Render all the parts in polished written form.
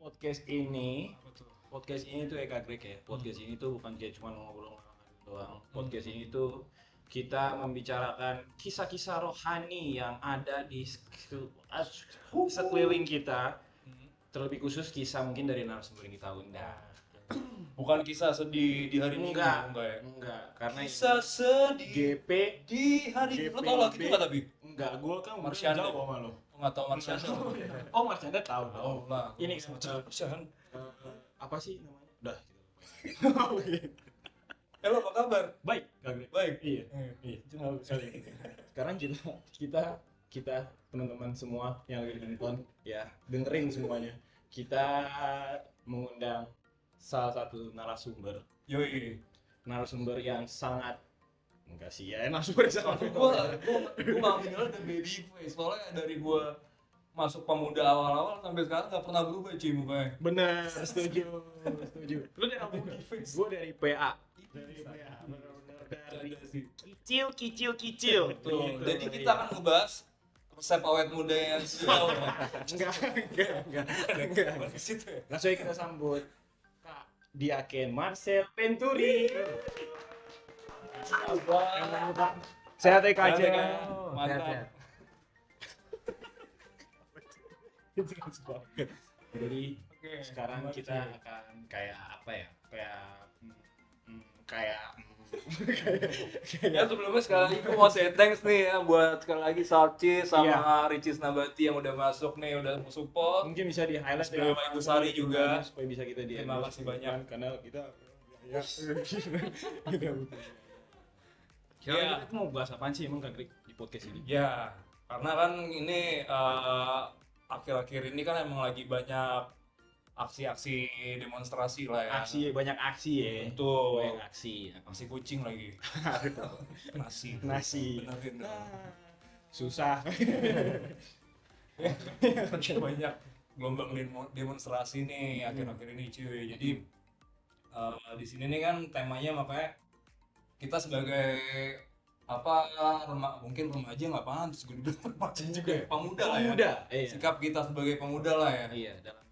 podcast ini Apa tuh? podcast ini tuh Kak Greg ya. Podcast ini tuh bukan kayak cuma ngobrol doang. Podcast ini tuh kita membicarakan kisah-kisah rohani yang ada di sekeliling kita. Hmm. Terlebih khusus kisah mungkin dari narasumber yang kita undang. Bukan kisah sedih di hari Minggu, Enggak, enggak ya? enggak. Karena Kisah sedih GP di hari GP. Lo tau lagu itu nggak tapi? enggak, gua kan udah Marsyanda. jauh sama lo. Lo nggak tau Marsyanda? Oh, Marsyanda tahu. Tahu lah. Ini kan Marsyanda. apa sih namanya? Udah. Lo apa kabar? Baik, Kak Greg. Baik. Iya. Iya. Sekarang kita teman-teman semua yang lagi nonton ya dengerin semuanya. Kita mengundang salah satu narasumber Yoi. yang sangat enggak sih ya narasumber yang sangat Gua ngambilnya dari baby face. Soalnya dari gua masuk pemuda awal-awal sampai sekarang nggak pernah berubah cuy mukanya. benar setuju. Lu dari apa? Gue dari PA. Benar-benar dari kicil. Tuh. Jadi kita akan ngebahas resep awet muda yang slow. enggak. Ke situ ya. Langsung aja kita sambut Kak Diaken Marcel Venturi. Sehat ya Kak Aceh? Mantap. Jadi Oke. sekarang kita akan kayak apa ya? Ya sebelumnya sekali lagi gue mau say thanks nih ya buat sekali lagi Salci sama Ricis Nabati yang udah masuk nih, udah mau support. mungkin bisa di highlight Sebelum Ibu Sari juga. supaya bisa kita di Terima kasih banyak. karena kita ya kita butuh. Ya. Kita mau bahas apaan sih emang Kak Greg di podcast ini? Ya, karena kan ini akhir-akhir ini kan emang lagi banyak aksi-aksi demonstrasi lah ya. Banyak aksi ya. Betul. Banyak aksi. Aksi kucing lagi. Nasi. Benerin dong. Susah. Banyak gelombang demonstrasi nih akhir-akhir ini cuy. Jadi di sini nih kan temanya makanya kita sebagai mungkin remaja nggak pantas gue bilang remaja juga ya, pemuda lah ya. Pemuda. Iya. Sikap kita sebagai pemuda lah ya. Iya, dalam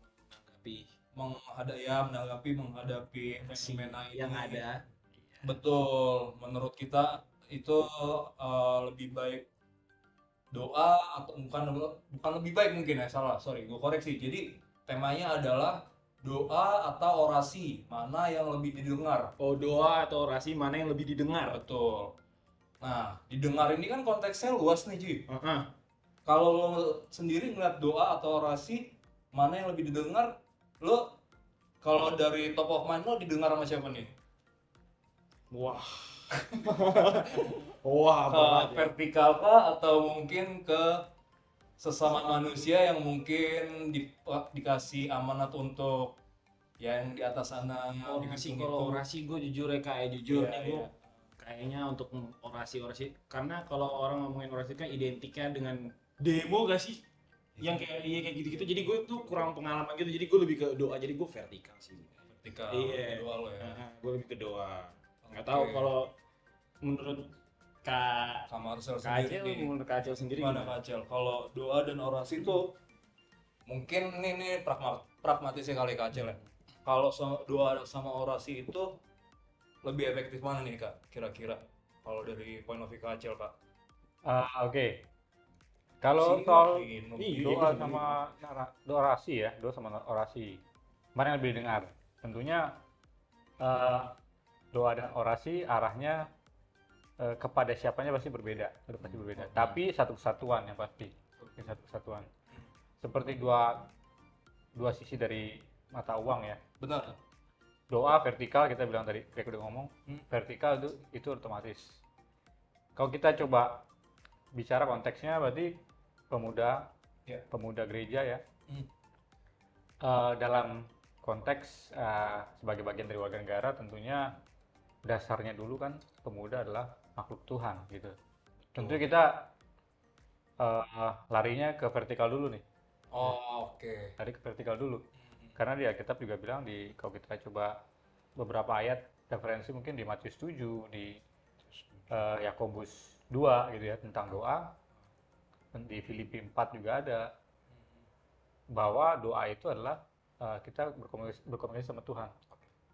menghadapi fenomena ini yang ada. betul, menurut kita itu lebih baik doa atau bukan lebih baik mungkin ya, sorry gue koreksi. Jadi temanya adalah doa atau orasi, mana yang lebih didengar. Oh, doa atau orasi mana yang lebih didengar? Betul. Nah, didengar ini kan konteksnya luas nih Ji. Heeh. Kalau lo sendiri ngeliat doa atau orasi mana yang lebih didengar, lo kalau dari top of mind lo didengar sama siapa nih? Wah. Wah, Ke berat ya. vertikal kah atau mungkin ke sesama manusia yang mungkin dikasih amanat untuk yang di atas sana Orasi, dihitung kalau itu. orasi gue jujur ya kayak jujur Iya, nih gue iya. kayaknya untuk orasi karena kalau orang ngomongin orasi kan identiknya dengan demo gak sih yang kayak gitu-gitu, jadi gue tuh kurang pengalaman gitu, jadi gue lebih ke doa, jadi gue vertikal sih. Vertikal Iya. doa lo ya. Gue lebih ke doa. Nggak tahu kalau menurut Kak Sama Marcel Aceh, sendiri nih. menurut Kak Aceh sendiri Gimana gimana? Kacel? Kalau doa dan orasi itu mungkin ini pragmatisnya kali Kacel ya. Kalau doa sama orasi itu lebih efektif mana nih Kak? Kira-kira kalau dari point of view Kacel Kak? Oke. Kalau Sini soal makin Iya, doa iya, sama orasi ya, doa sama orasi, mana yang lebih didengar? Tentunya doa dan orasi arahnya kepada siapanya pasti berbeda, pasti berbeda. Tapi satu kesatuan yang pasti, satu kesatuan. Seperti dua sisi dari mata uang ya. benar. Doa vertikal kita bilang tadi, kayak udah ngomong, vertikal itu otomatis. Kalau kita coba bicara konteksnya berarti pemuda, Ya. pemuda gereja ya. Hmm. Dalam konteks sebagai bagian dari warga negara tentunya dasarnya dulu kan pemuda adalah makhluk Tuhan gitu. Tentunya kita larinya ke vertikal dulu nih, Oh, oke. lari ke vertikal dulu. Karena di Alkitab juga bilang kalau kita coba beberapa ayat referensi mungkin di Matius 7, di Yakobus 2 gitu ya tentang doa, di Filipi 4 juga ada bahwa doa itu adalah kita berkomunikasi sama Tuhan.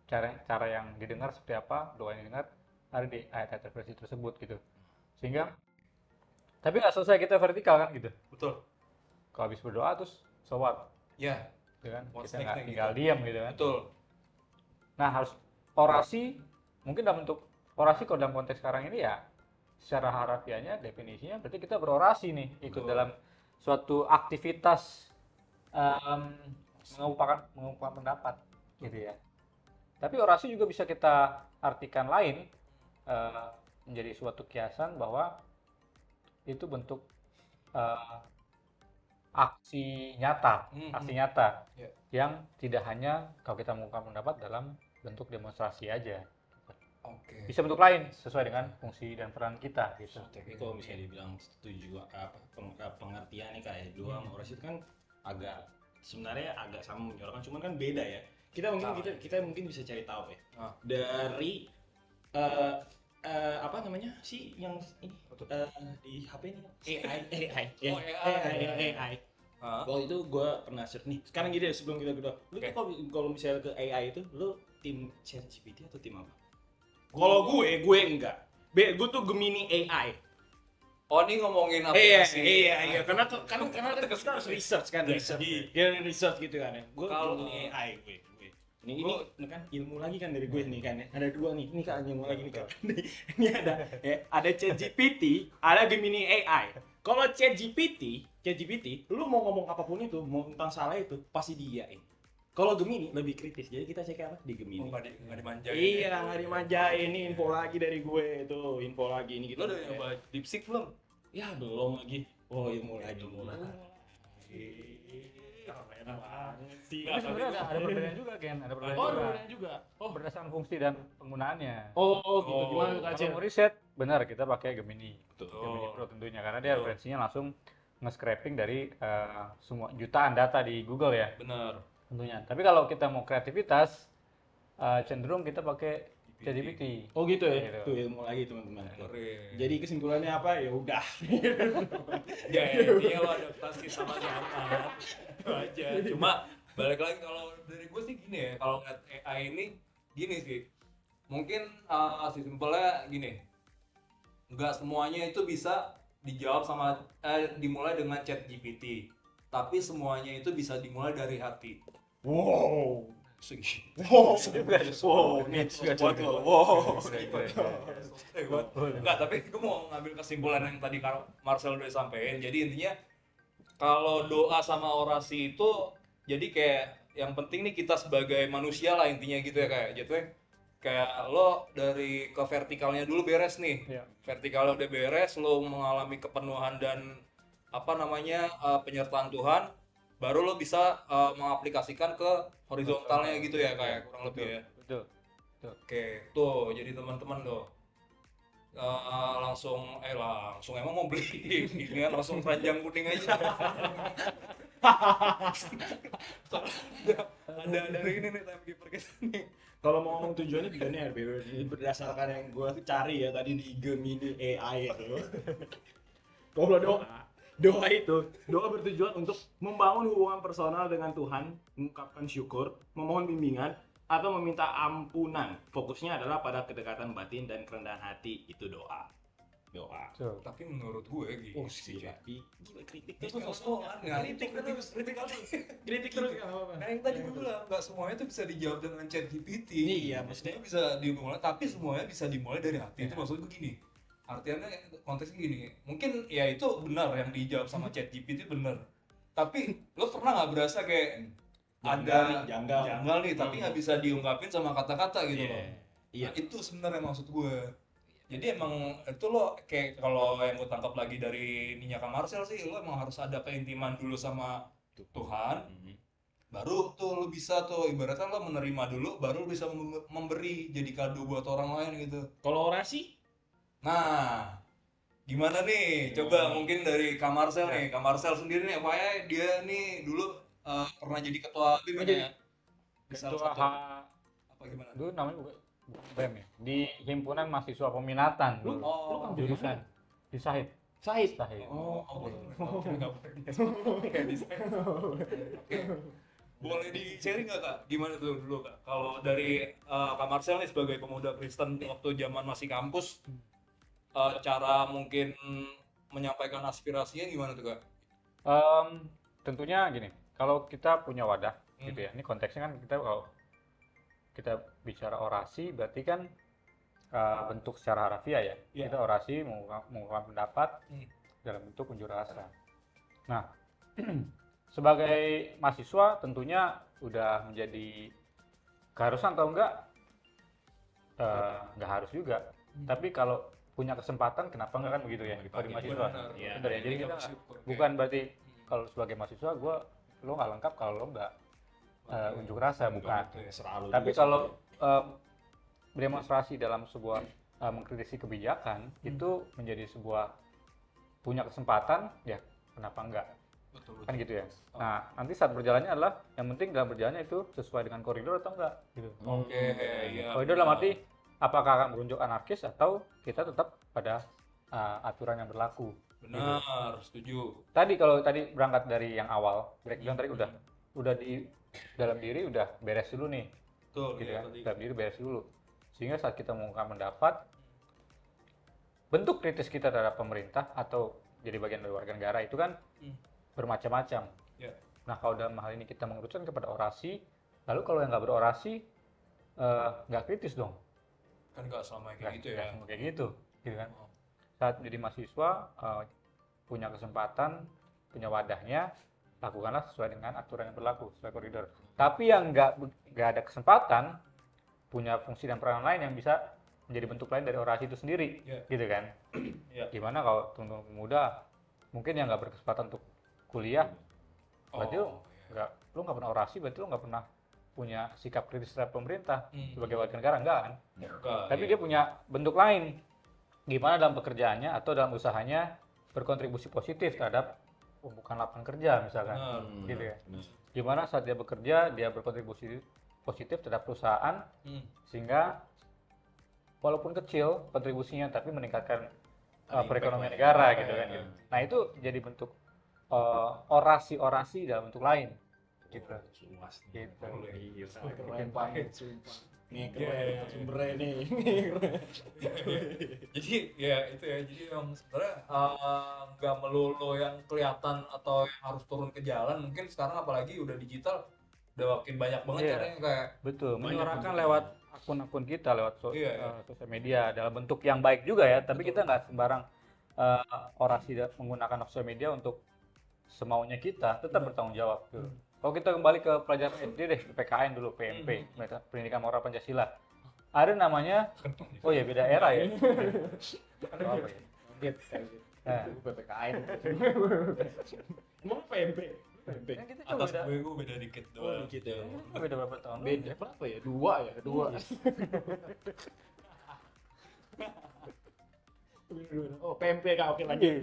Cara yang didengar seperti apa, doa yang didengar ada di ayat-ayat referensi tersebut gitu. Sehingga tapi nggak selesai kita vertikal kan gitu. Betul. Kalau habis berdoa terus so what? Ya, Gitu kan? What's Kita nggak next-nya tinggal gitu. diam gitu kan. betul. Nah, harus orasi, mungkin dalam bentuk orasi kalau dalam konteks sekarang ini ya secara harafiahnya definisinya berarti kita berorasi nih, ikut Betul. dalam suatu aktivitas mengungkapkan pendapat gitu ya. Tapi orasi juga bisa kita artikan lain, menjadi suatu kiasan bahwa itu bentuk aksi nyata, aksi nyata Ya. yang tidak hanya kalau kita mengungkapkan pendapat dalam bentuk demonstrasi aja. Oke. Bisa bentuk lain sesuai dengan fungsi dan peran kita gitu. Tapi kalau misalnya dibilang setuju pengertian nih kayak dua sama orasi itu kan sebenarnya agak sama menyorongkan, cuman kan beda ya. Kita mungkin bisa cari tahu ya. Dari apa namanya sih yang ini di HP ini AI. Waktu itu gue pernah search nih. Sekarang gini deh, sebelum kita berdua, lu tuh kalau misalnya ke AI itu, lu tim ChatGPT atau tim apa? Kalau gue enggak. Gue tuh Gemini AI. Oh, ini ngomongin aplikasi. Iya. Karena kita harus research kan, research gitu kan ya. Gue Gemini AI gue. Ini kan ilmu lagi kan dari gue nih kan ya. Ada dua nih. Ini kan ilmu lagi nih kan. Ini ada ChatGPT, ada Gemini AI. Kalau ChatGPT, lu mau ngomong apapun itu, mau tentang salah itu pasti diiyain. Kalau Gemini lebih kritis, jadi kita cek apa di Gemini. Nggak dimanjain. Iya, nggak dimanjain. Ini info lagi dari gue tuh, info lagi ini gitu. Lo udah nyoba DeepSeek belum? Ya belum lagi. Oh, ilmu lagi. Tapi sebenarnya ada perbedaan juga, Ken. Ada perbedaan juga. Oh, Berdasarkan fungsi dan penggunaannya. gitu. Gimana tuh, Kalau mau riset, benar kita pakai Gemini. Betul. Gemini Pro tentunya, karena dia referensinya langsung nge-scraping dari semua jutaan data di Google ya. Bener. Tentunya. Tapi kalau kita mau kreativitas, cenderung kita pakai ChatGPT. Oh gitu ya. Gitu. Tuh ilmu lagi teman-teman. Keren. Jadi kesimpulannya apa? Ya udah. Ya, intinya lo adaptasi sama zaman. Itu aja. Cuma balik lagi kalau dari gue sih gini ya, kalau ngeliat AI ini gini sih. Mungkin simpelnya gini. Nggak semuanya itu bisa dijawab sama dimulai dengan ChatGPT. Tapi semuanya itu bisa dimulai dari hati. Wow. Enggak, tapi gue mau ngambil kesimpulan yang tadi Marcel udah sampein. Jadi intinya kalau doa sama orasi itu jadi kayak yang penting nih kita sebagai manusia lah intinya gitu ya, kayak jatuhnya kayak lo dari ke vertikalnya dulu beres nih. Iya. Vertikalnya udah beres, lo mengalami kepenuhan dan penyertaan Tuhan, baru lo bisa mengaplikasikan ke horizontalnya gitu ya, kayak kurang lebih ya. Betul. Oke, tuh jadi teman-teman tuh langsung emang mau beli ini kan langsung keranjang kuning aja. ada dari ini nih timekeeper kita nih. Kalau mau ngomong tujuannya berdasarkan yang gue cari ya tadi di Gemini AI itu. Kalau doa bertujuan untuk membangun hubungan personal dengan Tuhan, mengungkapkan syukur, memohon bimbingan, atau meminta ampunan. Fokusnya adalah pada kedekatan batin dan kerendahan hati. Itu doa. Tapi menurut gue gitu. Gila, kritik Itu terus. sosokan, kritik terus Nggak apa-apa. Nah yang tadi gue bilang, nggak semuanya itu bisa dijawab dengan ChatGPT. Iya, maksudnya bisa dimulai, tapi semuanya bisa dimulai dari hati. Itu maksud gue gini. Artinya konteksnya gini, mungkin ya itu benar yang dijawab sama ChatGPT benar. Tapi lo pernah nggak berasa kayak janggal nih, tapi nggak bisa diungkapin sama kata-kata gitu loh. Iya. Nah, itu sebenarnya maksud gue. Jadi emang itu lo kayak kalau yang gue tangkap lagi dari Ninya Kak Marcel sih, lo emang harus ada keintiman dulu sama Tuhan. Baru tuh lo bisa tuh ibaratnya lo menerima dulu, baru lo bisa memberi jadi kado buat orang lain gitu. Kalau orasi? Nah, gimana nih? Coba mungkin dari Kak Marcel nih. Kak Marcel sendiri nih, apanya dia nih dulu pernah jadi ketua BEM ya? Ketua Apa gimana? dulu namanya bukan BEM ya, di Himpunan Mahasiswa Peminatan Lu kan jurusan di Sahid. Oh. Nggak boleh. Kayak desain. Boleh di-sharing nggak Kak? Gimana tuh dulu Kak? Kalau dari Kak Marcel nih sebagai pemuda Kristen waktu zaman masih kampus, cara mungkin menyampaikan aspirasinya gimana tuh Kak? Tentunya gini, kalau kita punya wadah Hmm. gitu ya, ini konteksnya kan kita kalau kita bicara orasi berarti kan bentuk secara harfiah ya. Iya. Kita orasi mengungkapkan pendapat Hmm. dalam bentuk unjuk rasa. Nah, sebagai mahasiswa tentunya udah menjadi keharusan atau enggak harus juga. Tapi kalau punya kesempatan kenapa enggak kan begitu ya kalau di mahasiswa. Benar. Iya. Bener ya, jadi Ini kita bersyukur. bukan berarti kalau sebagai mahasiswa lo nggak lengkap kalau lo nggak unjuk rasa, bukan. Selalu Tapi juga kalau berdemonstrasi dalam sebuah mengkritisi kebijakan itu menjadi sebuah punya kesempatan, ya kenapa enggak? Betul. Kan gitu ya. Nah, nanti saat berjalannya adalah yang penting dalam berjalannya itu sesuai dengan koridor atau enggak gitu. Oke, iya. Koridor dalam arti apakah akan berunjuk anarkis atau kita tetap pada aturan yang berlaku. Benar, setuju. Kalau tadi berangkat dari yang awal, breakdown tadi udah di dalam diri udah beres dulu nih, Betul, gitu iya, kan. tadi. Dalam diri beres dulu. Sehingga saat kita mengungkapkan pendapat, bentuk kritis kita terhadap pemerintah atau jadi bagian dari warga negara itu kan bermacam-macam. Ya. Nah, kalau dalam hal ini kita mengerucutkan kepada orasi, lalu kalau yang nggak berorasi nggak kritis dong. Kan nggak selama kayak gitu ya. Nggak semua kayak gitu kan. Oh. Saat menjadi mahasiswa punya kesempatan, punya wadahnya, lakukanlah sesuai dengan aturan yang berlaku, sesuai koridor. Tapi yang nggak ada kesempatan, punya fungsi dan peranan lain yang bisa menjadi bentuk lain dari orasi itu sendiri, Iya. gitu kan? Iya. Gimana kalau teman-teman pemuda mungkin yang nggak berkesempatan untuk kuliah, berarti lo nggak pernah orasi, berarti lo nggak pernah punya sikap kritis terhadap pemerintah sebagai warga negara, enggak kan? Tapi dia punya bentuk lain, gimana dalam pekerjaannya atau dalam usahanya berkontribusi positif terhadap pembukaan lapangan kerja misalkan, gitu ya. Gimana saat dia bekerja dia berkontribusi positif terhadap perusahaan sehingga walaupun kecil kontribusinya tapi meningkatkan perekonomian negara gitu kan. Gitu. Nah itu jadi bentuk orasi-orasi dalam bentuk lain. Gitu. luas Gitu. keren banget sumpah nih Iya. keren sumbernya nih Jadi ya itu ya, jadi yang sebenarnya nggak melulu yang kelihatan atau yang harus turun ke jalan. Mungkin sekarang apalagi udah digital, udah makin banyak banget Iya. caranya kayak Betul, Banyak menyuarakan bentuknya. lewat akun-akun kita, lewat Iya, iya. sosial media dalam bentuk yang baik juga ya. Tapi Betul. kita nggak sembarang orasi menggunakan sosial media untuk semaunya kita, tetap bertanggung jawab. Gitu. Kalau kita kembali ke pelajaran SD deh, PKN dulu, PMP, Pendidikan Moral Pancasila. Ada namanya, oh ya beda era ya. Atau apa ya? Nah, PPKN emang PMP kan kita cuma atas beda, gue beda dikit oh doang. gitu ya kita beda berapa tahun? beda berapa ya dua oh PMP kak oke lanjut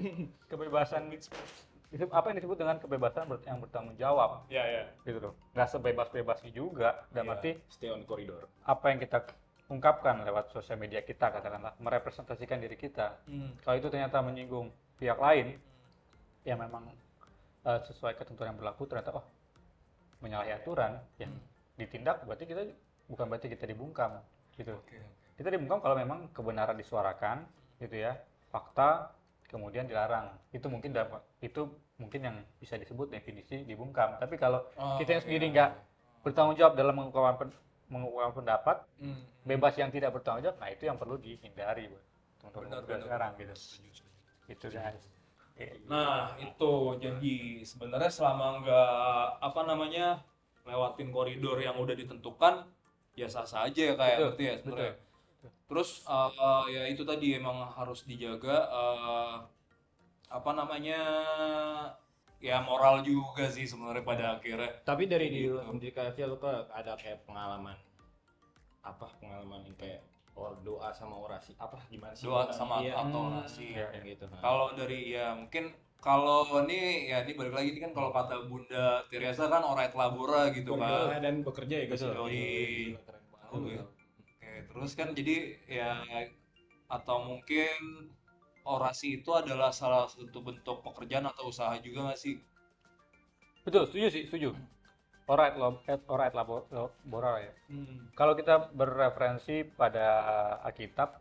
Kebebasan itu apa yang disebut dengan kebebasan yang bertanggung jawab, Ya ya. gitu loh. Nggak sebebas-bebasnya juga, dalam Iya. arti stay on koridor apa yang kita ungkapkan lewat sosial media kita, katakanlah merepresentasikan diri kita. Kalau itu ternyata menyinggung pihak lain yang memang sesuai ketentuan yang berlaku, ternyata menyalahi aturan, ya ditindak, berarti kita dibungkam, gitu. Oke. Kita dibungkam kalau memang kebenaran disuarakan, gitu ya, fakta kemudian dilarang. Itu mungkin yang bisa disebut definisi dibungkam. Tapi kalau kita yang sendiri nggak bertanggung jawab dalam mengungkapkan pendapat, bebas yang tidak bertanggung jawab, nah itu yang perlu dihindari buat teman-teman muda sekarang gitu. Gitu guys. Nah itu jadi sebenarnya selama nggak lewatin koridor yang udah ditentukan ya sah-sah aja ya kayak Betul, gitu ya sebenarnya. betul. Terus ya itu tadi emang harus dijaga ya moral juga sih sebenarnya pada akhirnya. tapi dari di Gitu. sendiri kayak lu kok ada kayak pengalaman yang kayak doa sama orasi apa gimana sih Doa sama Iya, atau orasi. Iya. kayak gitu Kalau dari ya mungkin kalau ini balik lagi ini kan kalau kata Bunda Teresa kan ora et labora gitu berdoa kan. dan bekerja ya guys Betul. Yoi. Yoi. Gila, keren banget. Oh, iya. Oke, terus kan jadi ya atau mungkin orasi itu adalah salah satu bentuk pekerjaan atau usaha juga nggak sih? Betul, setuju sih, setuju. ora et labora ya. Kalau kita berreferensi pada Alkitab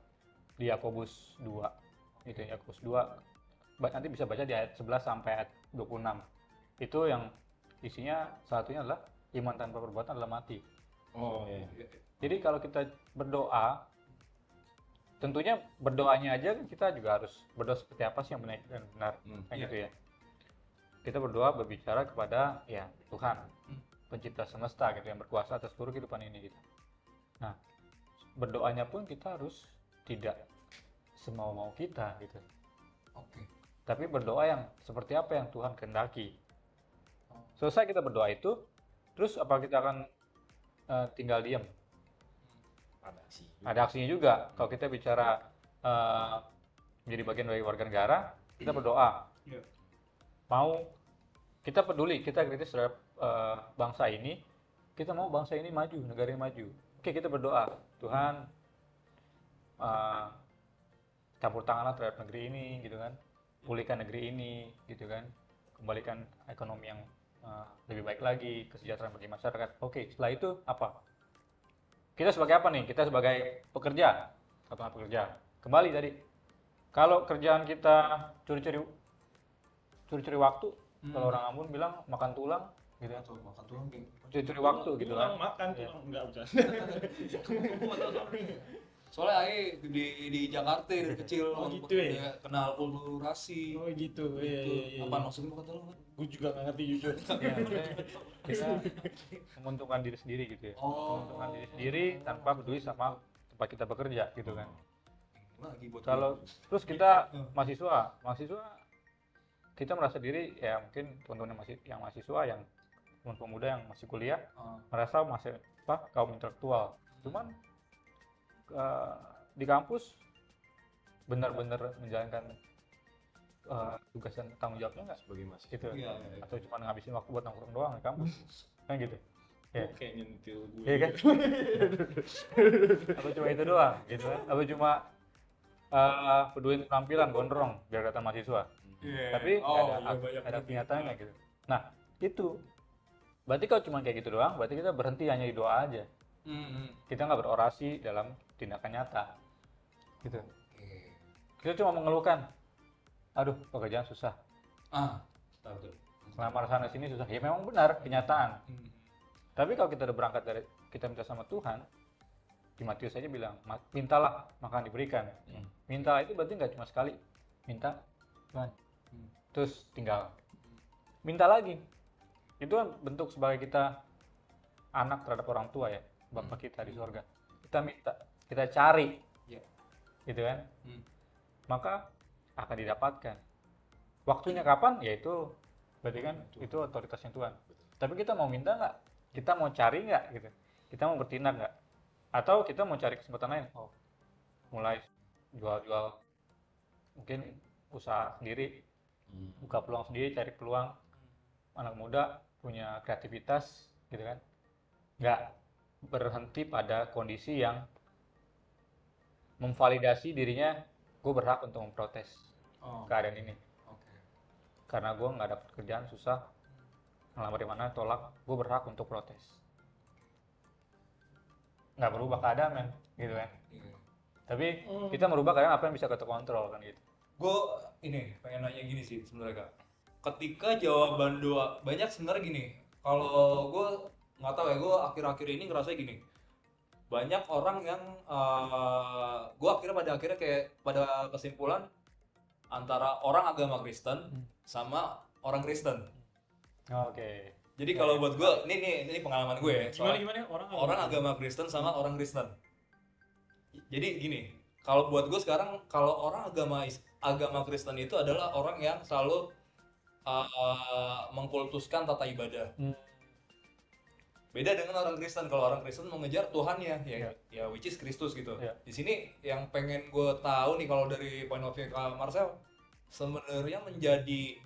di Yakobus 2, gitu ya, Yakobus 2, nanti bisa baca di ayat 11 sampai ayat 26. Itu yang isinya satunya adalah iman tanpa perbuatan adalah mati. Oh iya. Jadi kalau kita berdoa, tentunya berdoanya aja kita juga harus berdoa seperti apa sih yang benar dan benar, kayak gitu ya. Kita berdoa berbicara kepada ya Tuhan, pencipta semesta gitu, yang berkuasa atas seluruh kehidupan ini gitu. Nah, berdoanya pun kita harus tidak semau-mau kita gitu. Oke. Tapi berdoa yang seperti apa yang Tuhan kehendaki. Selesai kita berdoa itu, terus apa kita akan tinggal diam? Ada sih. Ada aksinya juga. Kalau kita bicara menjadi bagian dari warga negara, kita berdoa. Iya. Mau kita peduli, kita kritis terhadap bangsa ini, kita mau bangsa ini maju, negara ini maju. Oke, kita berdoa, Tuhan campur tanganlah terhadap negeri ini, gitu kan, pulihkan negeri ini, gitu kan, kembalikan ekonomi yang lebih baik lagi, kesejahteraan bagi masyarakat. Oke, setelah itu apa? Kita sebagai apa nih? Kita sebagai pekerja, satuan pekerja. Kembali tadi, kalau kerjaan kita curi-curi waktu, kalau orang Ambon bilang makan tulang, gitu kan, Makan tulang curi-curi waktu gitu Tulang kan. makan Iya. tulang enggak bisa. soalnya Ae di Jakarta dari kecil Oh, gitu ya? udah kenal pulurasi. Oh gitu. Iya. Apa maksudnya makan tulang? Gue juga nggak ngerti jujur. Ya, maksudnya kita menguntungkan diri sendiri gitu ya. Oh. Menguntungkan diri sendiri tanpa peduli sama tempat kita bekerja gitu kan. Lagi buat Kalau terus kita mahasiswa kita merasa diri ya mungkin teman-teman yang mahasiswa yang teman pemuda yang masih kuliah merasa masih kaum intelektual. Cuman di kampus benar-benar menjalankan tugas dan tanggung jawabnya nggak Sebagai mas. gitu, Iya. atau cuma ngabisin waktu buat nongkrong doang di kampus kan gitu ya. Kayak nyentil gue. Iya kan? Apa cuma itu doang gitu kan? Apa cuma peduliin penampilan gondrong biar kata mahasiswa. Tapi ada kenyataannya gitu. Nah, itu berarti kalau cuma kayak gitu doang, berarti kita berhenti hanya di doa aja. Kita nggak berorasi dalam tindakan nyata. Gitu. Kita cuma mengeluhkan, aduh pekerjaan susah, Tahu tuh. ngelamar sana sini susah. Ya memang benar kenyataan. Tapi kalau kita udah berangkat dari kita minta sama Tuhan, di Matius saja bilang, mintalah maka diberikan. Minta itu berarti nggak cuma sekali, minta Tuhan, terus tinggal minta lagi. Itu kan bentuk sebagai kita anak terhadap orang tua ya, Bapak kita di surga. Kita minta, kita cari, gitu kan? Maka akan didapatkan. Waktunya kapan? Ya itu berarti kan itu otoritasnya Tuhan. Tapi kita mau minta nggak? Kita mau cari nggak? Gitu. Kita mau bertindak nggak? Atau kita mau cari kesempatan lain? Oh, mulai jual-jual, mungkin usaha sendiri, buka peluang sendiri, cari peluang. Anak muda punya kreativitas, gitu kan? Nggak berhenti pada kondisi yang memvalidasi dirinya, gue berhak untuk memprotes keadaan ini. Karena gue nggak dapat kerjaan, susah, ngelamar di mana, tolak, gue berhak untuk protes. Nggak berubah keadaan, men, gitu kan? Tapi kita merubah keadaan apa yang bisa kita kontrol, kan gitu. Gue ini pengen nanya gini sih sebenarnya Kak. Ketika jawaban doa banyak sebenarnya gini. Kalau gue nggak tahu ya, gue akhir-akhir ini ngerasa gini. Banyak orang yang gue pada akhirnya kayak pada kesimpulan antara orang agama Kristen sama orang Kristen. Oke. Jadi kalau buat gue, ini pengalaman gue ya. Gimana Orang agama Kristen sama orang Kristen. Jadi gini, kalau buat gue sekarang kalau orang agama Kristen itu adalah orang yang selalu mengkultuskan tata ibadah. Beda dengan orang Kristen. Kalau orang Kristen mengejar Tuhannya, ya which is Kristus gitu. Di sini yang pengen gue tahu nih kalau dari point of view Kak Marcel, sebenarnya menjadi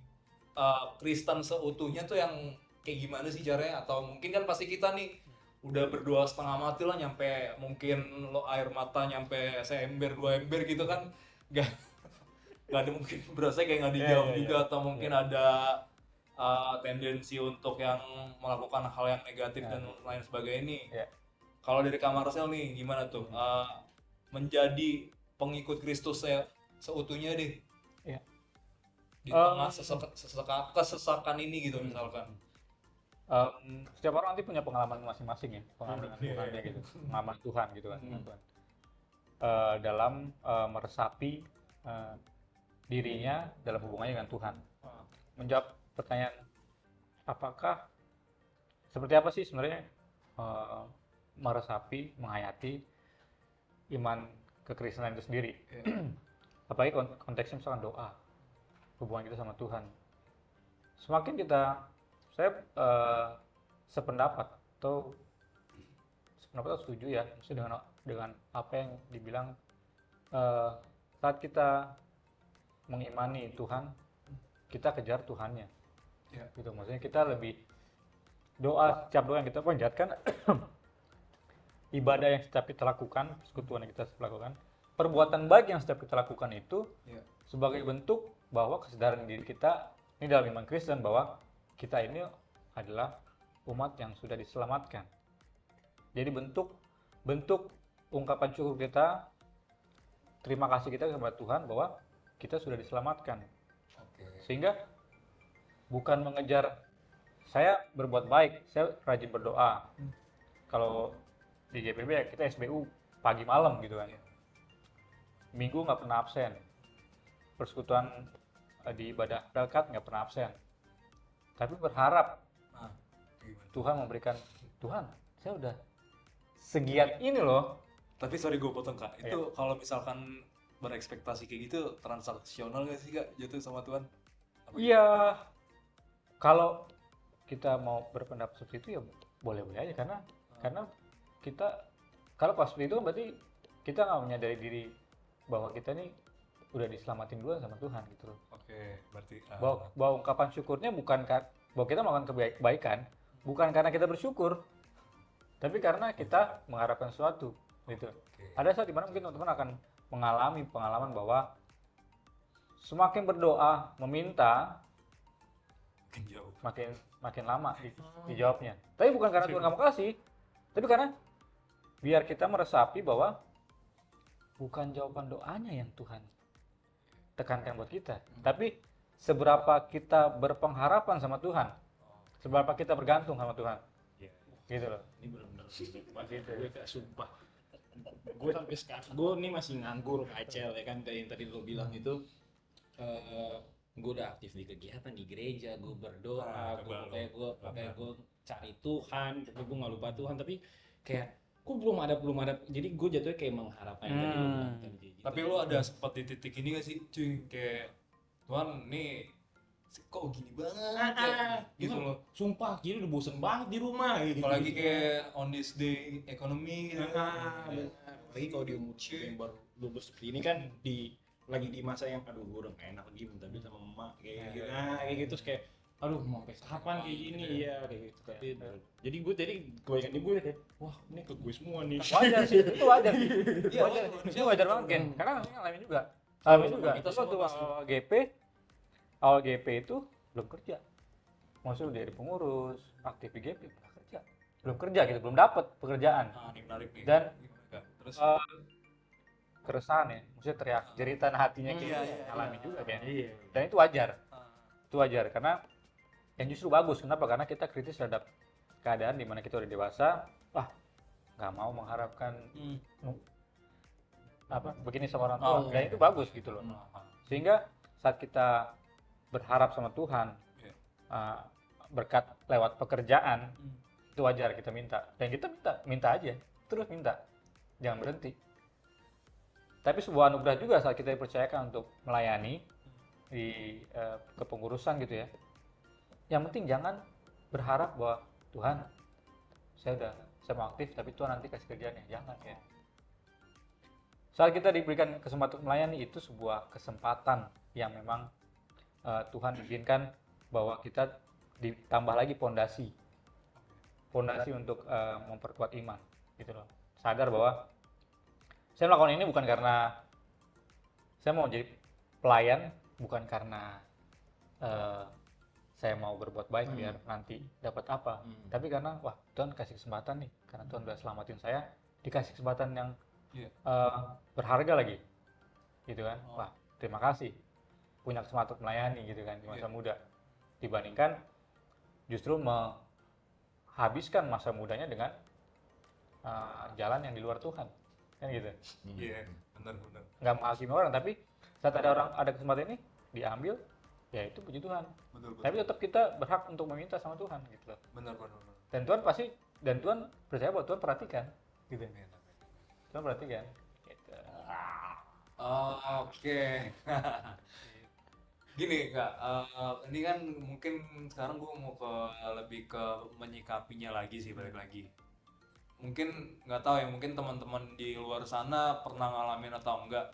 Kristen seutuhnya tuh yang kayak gimana sih caranya? Atau mungkin kan pasti kita nih udah berdoa setengah mati lah, nyampe mungkin lo air mata nyampe seember 2 ember gitu kan, nggak ada, mungkin berasa kayak nggak dijawab juga, atau mungkin ada tendensi untuk yang melakukan hal yang negatif dan lain sebagainya ini. Ya. Kalau dari Kak Marcel nih gimana tuh menjadi pengikut Kristus seutuhnya deh Ya. di tengah kesesakan ini gitu misalkan. Setiap orang nanti punya pengalaman masing-masing ya, pengalaman dengan Tuhan dia gitu, pengalaman Tuhan gitu kan, dengan Tuhan. Dalam meresapi dirinya dalam hubungannya dengan Tuhan. Menjawab pertanyaan, apakah seperti apa sih sebenarnya meresapi, menghayati iman kekristenan itu sendiri? Apalagi konteksnya misalkan doa, hubungan kita sama Tuhan. Semakin saya sependapat atau setuju ya, maksudnya dengan apa yang dibilang saat kita mengimani Tuhan, kita kejar Tuhannya. Gitu, maksudnya kita lebih setiap doa yang kita panjatkan, ibadah yang setiap kita lakukan, persekutuan yang kita lakukan, perbuatan baik yang setiap kita lakukan itu sebagai bentuk bahwa kesadaran diri kita ini dalam iman Kristen bahwa kita ini adalah umat yang sudah diselamatkan. Jadi bentuk ungkapan syukur kita, terima kasih kita kepada Tuhan bahwa kita sudah diselamatkan. Sehingga bukan mengejar saya berbuat baik, saya rajin berdoa. Kalau di GPB ya kita SBU pagi malam gitu kan. Minggu nggak pernah absen. Persekutuan di ibadah Dalkat nggak pernah absen. Tapi berharap Tuhan memberikan, Tuhan saya udah segiat ini loh. Tapi sorry gue potong Kak, itu kalau misalkan berekspektasi kayak gitu transaksional gak sih Kak jatuh sama Tuhan? Iya, kalau kita mau berpendapat seperti itu ya boleh-boleh aja karena kita kalau pas seperti itu berarti kita nggak menyadari diri bahwa kita nih udah diselamatin duluan sama Tuhan gitu loh. Oke, berarti bahwa ungkapan syukurnya bukan bahwa kita melakukan kebaikan bukan karena kita bersyukur, tapi karena kita mengharapkan sesuatu gitu. Ada saat dimana mungkin teman-teman akan mengalami pengalaman bahwa semakin berdoa meminta makin lama dijawabnya. Tapi bukan karena Tuhan nggak mau kasih, tapi karena biar kita meresapi bahwa bukan jawaban doanya yang Tuhan tekankan buat kita, tapi seberapa kita berpengharapan sama Tuhan, seberapa kita bergantung sama Tuhan. Gitu loh. Ini benar-benar gue kayak sumpah. Gue sampai sekarang, gue nih masih nganggur kacel ya kan, kayak yang tadi lo bilang itu. Gue udah aktif di kegiatan di gereja, gue berdoa, gue cari Tuhan, tapi gue nggak lupa Tuhan, tapi kayak gue belum ada, jadi gue jatuhnya kayak mengharapkan yang tadi lo bilang tadi. Tapi lo ada sempat di titik ini gak sih, cuy, kayak Tuhan nih kok gini banget gitu loh. Sumpah, gini udah bosen banget di rumah gitu. Apalagi kayak on this day ekonomi gitu. Benar. Apalagi kalau di umur yang baru lulus seperti ini kan lagi di masa yang aduh gue udah gak enak lagi minta duit sama emak kayak gitu. Kayak gitu terus kayak aduh mau sampai kapan kayak gini ya kayak gitu. Tapi jadi kebanyakan di gue kayak wah ini ke gue semua nih. Wajar sih, itu wajar sih. Itu wajar banget kan. Karena orang ngalamin juga. Itu waktu awal GP itu belum kerja. Maksudnya udah jadi pengurus, aktif di GP, pernah kerja. Belum kerja gitu, belum dapat pekerjaan. Ini menarik nih. Dan terus keresahan ya, maksudnya teriak jeritan hatinya kita alami juga kan. Iya. Dan itu wajar. Itu wajar karena yang justru bagus. Kenapa? Karena kita kritis terhadap keadaan di mana kita udah dewasa. Wah, nggak mau mengharapkan begini sama orang tua. Dan itu bagus gitu loh. Sehingga saat kita berharap sama Tuhan berkat lewat pekerjaan, itu wajar kita minta. Dan kita minta aja, terus minta, jangan berhenti. Tapi sebuah anugerah juga saat kita dipercayakan untuk melayani di kepengurusan gitu ya. Yang penting jangan berharap bahwa Tuhan saya mau aktif tapi Tuhan nanti kasih kerjaannya, jangan ya. Saat kita diberikan kesempatan melayani itu sebuah kesempatan yang memang Tuhan izinkan bahwa kita ditambah lagi pondasi untuk memperkuat iman gitu loh. Sadar bahwa saya melakukan ini bukan karena saya mau jadi pelayan, bukan karena saya mau berbuat baik Hmm. biar nanti dapat apa. Hmm. Tapi karena wah Tuhan kasih kesempatan nih, karena Tuhan udah selamatin saya, dikasih kesempatan yang Iya. berharga lagi, gitu kan. Oh. Wah terima kasih, punya kesempatan melayani gitu kan di masa Iya. muda, dibandingkan justru menghabiskan masa mudanya dengan jalan yang di luar Tuhan, kan gitu. Iya, benar-benar. Nggak menghakimi orang, tapi saat ada kesempatan ini diambil, ya itu puji Tuhan. Betul. Tapi tetap kita berhak untuk meminta sama Tuhan gitu loh. benar. Dan Tuhan percaya bahwa Tuhan perhatikan gitu. Tuhan perhatikan gitu. Oke. Gini Kak, ini kan mungkin sekarang gue mau lebih ke menyikapinya lagi sih, balik lagi. Mungkin nggak tahu ya, mungkin teman-teman di luar sana pernah ngalamin atau enggak.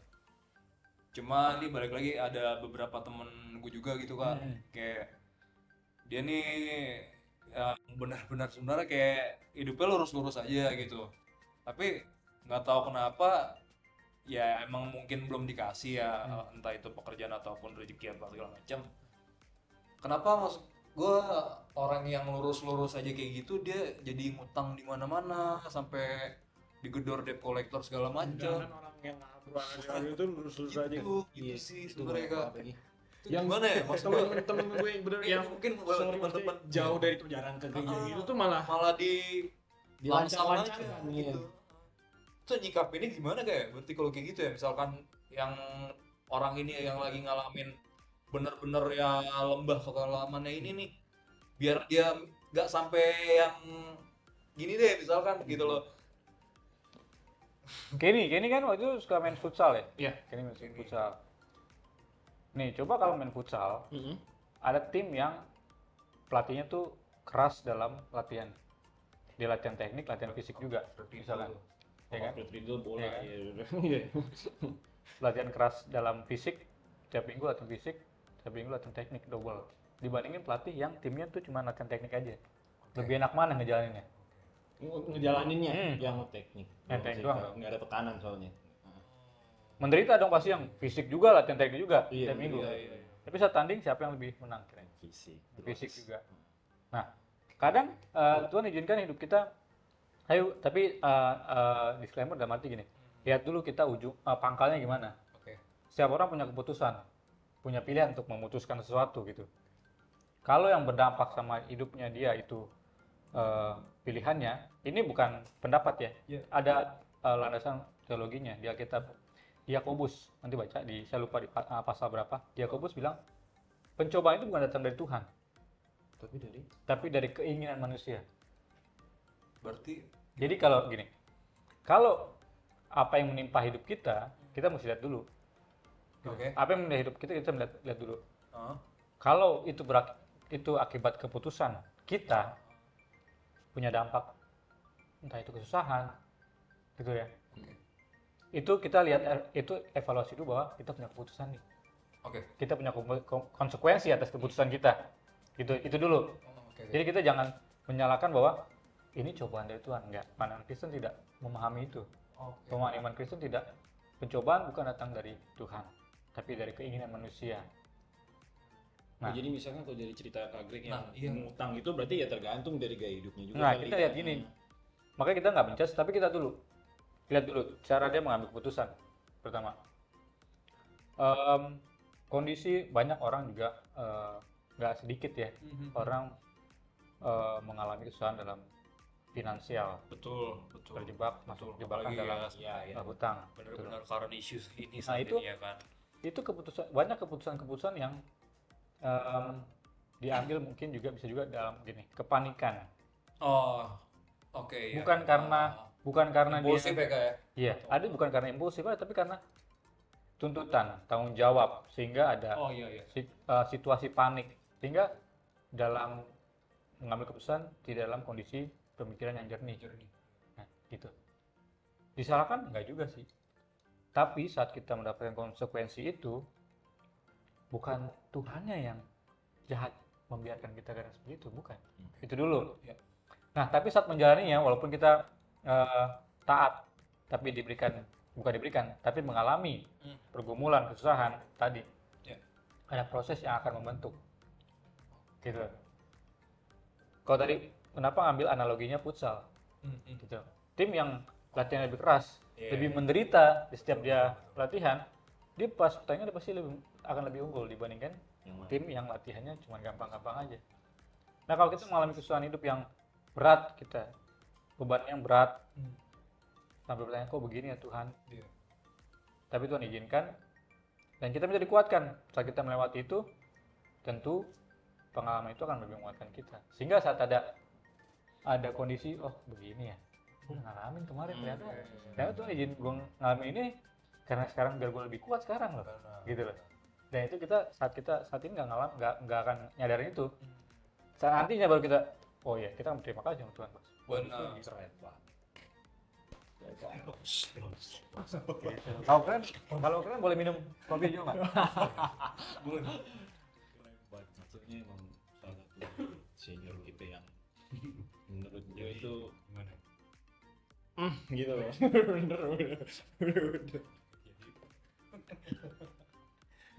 Cuma ini balik lagi ada beberapa temen gue juga gitu kan, kayak dia nih benar-benar sebenarnya kayak hidupnya lurus-lurus aja gitu. Tapi nggak tahu kenapa ya emang mungkin belum dikasih ya, entah itu pekerjaan ataupun rezeki apa segala macam. Kenapa maksud gue orang yang lurus-lurus aja kayak gitu dia jadi ngutang di mana-mana sampai digedor debt collector segala macam. Orang yang ngabrak itu lurus-lurus aja. Gitu sih sebenarnya Kak. Itu Yang gimana ya maksud gue? temen-temen gue yang bener yang mungkin sorry, teman-teman maksudnya jauh dari perjalanan ke gereja gitu tuh malah malah dilancar-lancar aja, kan, gitu. Itu nyikapinnya gimana kayak? Berarti kalau kayak gitu ya, misalkan yang orang ini yang lagi ngalamin bener-bener ya lembah pengalamannya ini nih, biar dia nggak sampai yang gini deh misalkan gitu loh. Kenny kan waktu itu suka main futsal ya? Iya. Kenny main futsal. Nih coba kalau main futsal, Mm-mm. ada tim yang pelatihnya tuh keras dalam latihan. Dia latihan teknik, latihan fisik juga, misalkan. Ya kan? Itu bola Iya kan? ya. Latihan keras dalam fisik, tiap minggu latihan fisik, tiap minggu latihan teknik double. Dibandingin pelatih yang timnya tuh cuma latihan teknik aja. Lebih enak mana ngejalaninnya? Ngejalaninnya yang teknik. Yang teknik doang. Nggak ada tekanan soalnya. Menderita dong pasti yang fisik juga, latihan teknik juga Iya, tiap minggu. iya. Tapi saat tanding siapa yang lebih menang kira-kira? Fisik. Juga. Nah, kadang Tuhan izinkan hidup kita. Ayo, tapi disclaimer dalam arti gini. Lihat dulu kita pangkalnya gimana. Oke. Setiap orang punya keputusan, punya pilihan untuk memutuskan sesuatu gitu. Kalau yang berdampak sama hidupnya dia itu pilihannya, ini bukan pendapat ya. Iya. Ada landasan teologinya di Alkitab. Yakobus, nanti baca saya lupa di pasal berapa. Yakobus bilang pencobaan itu bukan datang dari Tuhan, tapi dari keinginan manusia. Berarti Jadi kalau gini, kalau apa yang menimpa hidup kita mesti lihat dulu. oke. Apa yang menimpa hidup kita lihat dulu. Heeh. Kalau itu akibat keputusan kita punya dampak, entah itu kesusahan, gitu ya. Oke. Itu kita lihat itu evaluasi dulu bahwa kita punya keputusan nih. Oke. Kita punya konsekuensi atas keputusan kita. Itu dulu. Oke. Jadi kita jangan menyalahkan bahwa ini cobaan dari Tuhan. Enggak. Pandangan Kristen tidak memahami itu. Oke. Pemahaman iman Kristen tidak. Pencobaan bukan datang dari Tuhan, tapi dari keinginan manusia. Nah, Jadi misalkan kalau dari cerita Kak Greg yang Nah, iya. ngutang itu berarti ya tergantung dari gaya hidupnya juga. Nah, kali kita ya. lihat gini. Makanya kita nggak mencas, tapi kita lihat dulu cara dia mengambil keputusan. Pertama, kondisi banyak orang juga nggak sedikit ya orang mengalami kesusahan dalam finansial, Betul. terjebak masuk jebakan Apalagi dalam ya. hutang. benar-benar current issues ini Nah, saat itu- ini ya kan. Itu banyak keputusan yang diambil mungkin bisa juga dalam gini kepanikan. Oh, oke ya. Bukan karena impulsif dia ya Kak ya. Iya, ada bukan karena impulsif, tapi karena tuntutan, tanggung jawab, sehingga ada Oh iya. situasi panik, sehingga dalam mengambil keputusan tidak dalam kondisi pemikiran yang jernih. Nah, gitu. Disalahkan enggak juga sih. Tapi saat kita mendapatkan konsekuensi itu, bukan Tuhannya yang jahat membiarkan kita karena seperti itu, bukan. Itu dulu. Ya. Nah, tapi saat menjalaninya, walaupun kita taat, tapi tapi mengalami pergumulan, kesusahan tadi, Ya. ada proses yang akan membentuk. gitu. Kalau tadi kenapa ngambil analoginya futsal gitu. Tim yang latihan lebih keras, Iya. lebih menderita di setiap dia latihan, dia pas pertandingan dia pasti akan lebih unggul dibandingkan Yang mana? tim yang latihannya cuma gampang-gampang aja. Nah kalau kita mengalami kesusahan hidup yang berat, kita beban yang berat, sampai bertanya kok begini ya Tuhan. Iya. Tapi Tuhan izinkan dan kita bisa dikuatkan saat kita melewati itu. Tentu pengalaman itu akan lebih menguatkan kita. Sehingga saat ada kondisi oh begini ya, gue ngalamin kemarin ternyata Tuhan izin gue ngalamin ini karena sekarang biar gue lebih kuat sekarang loh, gitu loh. Dan itu kita saat ini nggak akan nyadarin itu. Saat nantinya baru kita oh ya kita berterima kasih sama Tuhan. Benar. Keren banget. Kalau keren boleh minum kopi juga nggak? Boleh. Keren banget. Maksudnya emang salah satu senior kita yang menurut gue itu Gimana? gitu loh. Bener.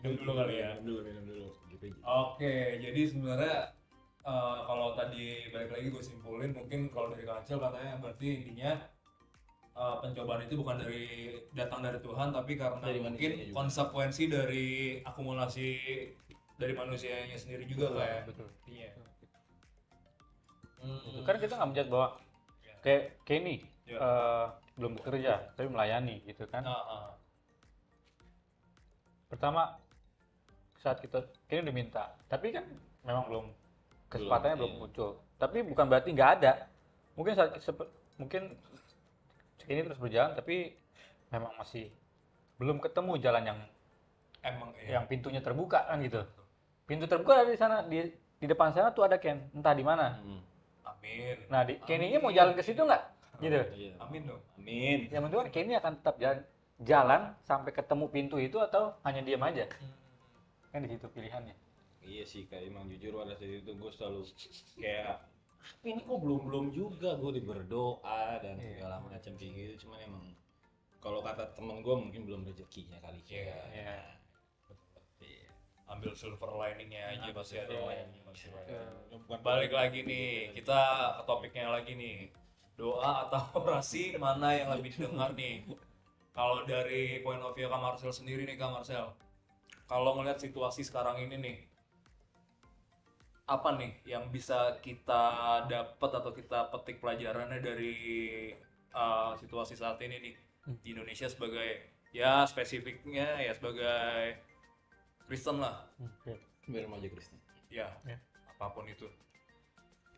Minum dulu kali ya. Minum dulu. Gitu. Oke, jadi sebenarnya kalau tadi balik lagi gue simpulin, mungkin kalau dari Kancil katanya berarti intinya pencobaan itu bukan datang dari Tuhan, tapi karena Dari mungkin manusianya juga. konsekuensi dari akumulasi dari manusianya sendiri juga kayak. Betul. Iya. Kan kita nggak menjat bahwa kayak Kenny Ya. belum bekerja tapi melayani gitu kan. Pertama saat Kenny udah minta, tapi kan memang belum kesempatannya belum iya. muncul. Tapi bukan berarti nggak ada. Mungkin mungkin Kenny terus berjalan tapi memang masih belum ketemu jalan yang Emang iya. yang pintunya terbuka kan gitu. Pintu terbuka ada di sana di depan sana tuh ada Ken, entah di mana. Amin. Nah, Kenny-nya mau jalan ke situ nggak? Gitu. Iya. Amin dong. Amin. Yang penting Kenny akan tetap jalan sampai ketemu pintu itu atau hanya diam aja. Kan di situ pilihannya. Iya sih, kayak emang jujur pada saat itu gue selalu kayak tapi ini kok belum juga gue berdoa dan Iya. segala macam kayak gitu. Cuman emang kalau kata temen gue mungkin belum rezekinya kali. Iya. Iya. Iya. Ambil silver liningnya aja pasti ada. Pasti ada. Bukan Balik lagi nih, kita ke topiknya lagi nih. Doa atau orasi mana yang lebih didengar nih? Kalau dari point of view Kak Marcel sendiri nih Kak Marcel, kalau ngeliat situasi sekarang ini nih, apa nih yang bisa kita dapat atau kita petik pelajarannya dari situasi saat ini nih di Indonesia sebagai ya spesifiknya ya sebagai Kristen lah, Oke. biar maju Kristen. ya Ya. apapun itu.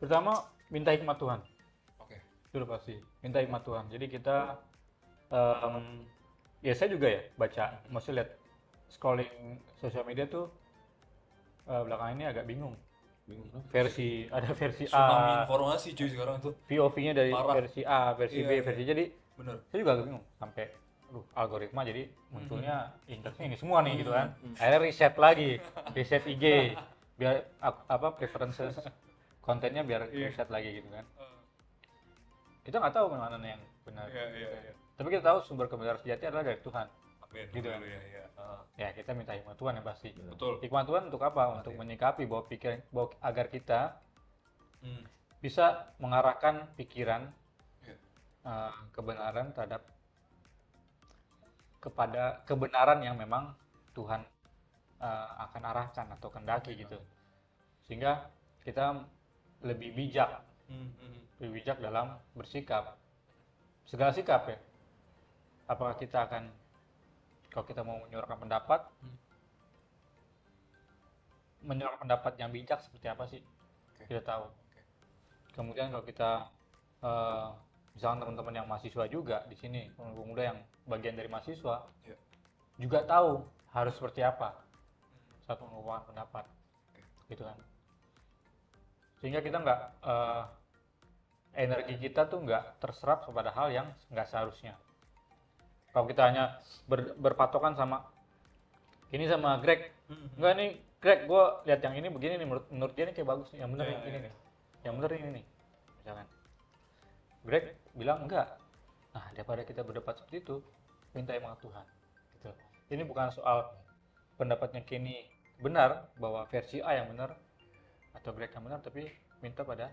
Pertama, minta hikmat Tuhan. Oke. Itu udah pasti. Minta hikmat Tuhan. Jadi kita ya saya juga ya baca, maksudnya lihat scrolling sosial media tuh belakangan ini agak bingung. Bingung. Ada versi Tsunami A, informasi cuy sekarang tuh. POV-nya dari Parah. versi A, versi Iya, B, iya. versi jadi Bener. saya juga agak bingung sampai algoritma jadi munculnya indeksnya ini semua nih gitu kan. Akhirnya reset IG biar preferences kontennya biar Iya. reset lagi gitu kan. Kita nggak tahu mana yang benar. Iya. Tapi kita tahu sumber kebenaran sejati adalah dari Tuhan. Amin. Gitu. Ya. Ya kita minta hikmat Tuhan yang pasti. Betul. Hikmat Tuhan untuk apa? Untuk menyikapi bahwa agar kita bisa mengarahkan pikiran Iya. kebenaran kepada kebenaran yang memang Tuhan akan arahkan atau kendaki gitu, sehingga kita lebih bijak dalam bersikap, segala sikap ya. Apakah kita akan, kalau kita mau menyuarakan pendapat yang bijak seperti apa sih, kita tahu. Kemudian kalau kita misalkan teman-teman yang mahasiswa juga di sini, pemuda yang bagian dari mahasiswa, Iya. juga tahu harus seperti apa saat mengungkapkan pendapat, gitu kan. Sehingga kita nggak energi kita tuh nggak terserap kepada hal yang nggak seharusnya. Kalau kita hanya berpatokan sama ini sama Greg, enggak nih Greg, gue lihat yang ini begini nih, menurut dia nih kayak bagus nih, yang benar Iya, ini iya. nih, yang benar ini nih, misalkan. Greg bilang enggak. Nah, daripada kita berdebat seperti itu, minta hikmat Tuhan. Gitu. Ini bukan soal pendapatnya Kenny benar bahwa versi A yang benar atau black yang benar, tapi minta pada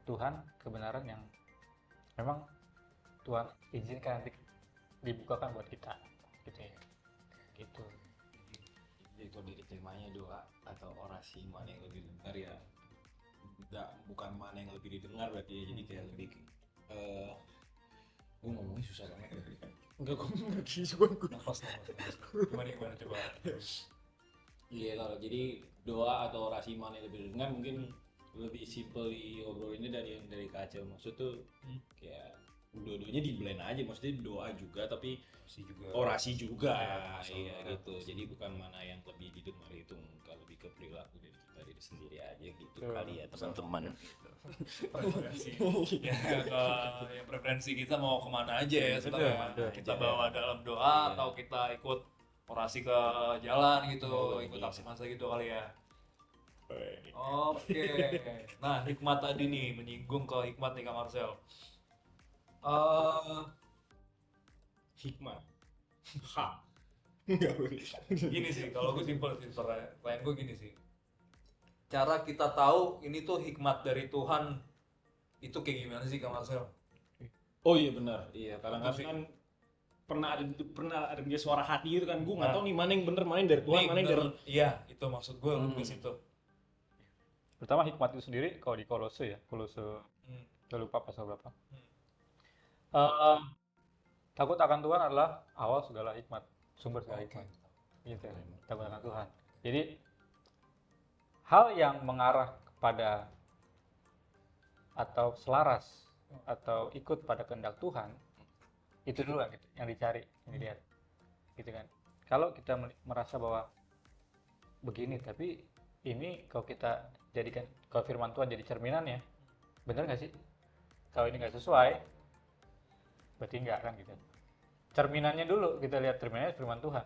Tuhan kebenaran yang memang Tuhan izinkan nanti dibukakan buat kita gitu ya, gitu. Jadi kalau dari temanya doa atau orasi mana yang lebih didengar ya, bukan mana yang lebih didengar berarti ya. Jadi kayak lebih gue ngomongnya susah banget. Enggak, gue ngerti juga gue. Nafas. Gimana coba. Iya, kalau jadi doa atau orasi mana yang lebih didengar mungkin lebih simple diobrolin dari kaca. Maksud tuh kayak dua-duanya di blend aja, maksudnya doa juga tapi orasi juga, iya gitu. Jadi bukan mana yang lebih didengar itu, enggak, lebih ke perilaku dari kita diri sendiri aja gitu kali ya teman-teman. Preferensi ya, yang preferensi kita mau kemana aja ya sebenarnya. Betul. Kita bawa dalam doa atau kita ikut orasi ke jalan gitu, ikut aksi massa gitu kali ya. Oke. Nah, hikmat tadi nih, menyinggung ke hikmat nih Kak Marcel. Hikmah. Enggak boleh. Gini sih, kalau gue simpel lain gue gini sih. Cara kita tahu ini tuh hikmat dari Tuhan itu kayak gimana sih Kak Marcel? Oh iya benar. Iya, kadang-kadang kan pernah ada dia suara hati gitu kan. Gue nggak tahu nih mana yang bener, mana yang dari Tuhan, mana yang dari. Iya, itu maksud gue lebih ke situ. Pertama hikmat itu sendiri kalau di Kolose ya, saya lupa pasal berapa. Takut akan Tuhan adalah awal segala hikmat, sumber segala hikmat. Gitu ya, takut akan Tuhan. Jadi hal yang mengarah kepada atau selaras atau ikut pada kehendak Tuhan itu dulu yang dicari, yang dilihat, gitu kan. Kalau kita merasa bahwa begini, tapi ini kalau kita jadikan, kalau firman Tuhan jadi cerminannya, bener nggak sih? Kalau ini nggak sesuai, berarti enggak kan gitu. Cerminannya dulu kita lihat, cerminannya firman Tuhan,